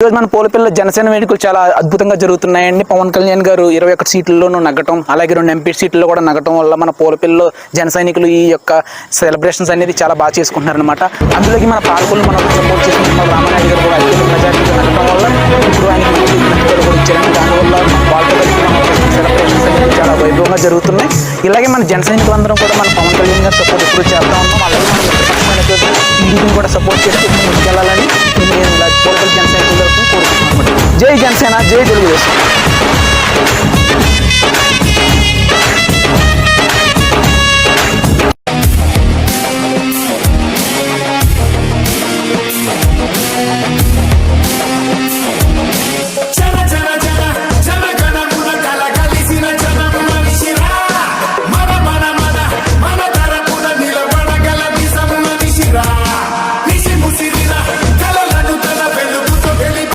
ఈరోజు మన పోలపల్లిలో జనసేన వేడుకలు చాలా అద్భుతంగా జరుగుతున్నాయండి. పవన్ కళ్యాణ్ గారు 21 సీట్లలోనూ నగ్గటం, అలాగే 2 ఎంపీ సీట్లలో కూడా నగ్గటం వల్ల మన పోలపల్లిలో జన సైనికులు ఈ యొక్క సెలబ్రేషన్స్ అనేది చాలా బాగా చేసుకుంటున్నారనమాట. అందులోకి మన పాలకులు మనం సపోర్ట్ చేసుకుంటున్న రామనాయుడు గారు కూడా అత్యంత మెజారిటీగా నగ్గటం వల్ల ఇప్పుడు ఆయనకి కూడా ఇచ్చారండి. దానివల్ల పాలకులు సెలబ్రేషన్స్ అనేది చాలా వైభవంగా జరుగుతున్నాయి. ఇలాగే మన జన సైనికులందరం కూడా మన పవన్ కళ్యాణ్ గారు సపోర్ట్ ఇప్పుడు చేస్తూ ఉన్నాం. అలాగే టీడీపీని కూడా సపోర్ట్ చేసి ముందుకెళ్ళాలని నేను పోలపల్లి జన సైనికుల తరఫున కోరుకుంటున్నాను. జై జనసేన, జై తెలుగుదేశం.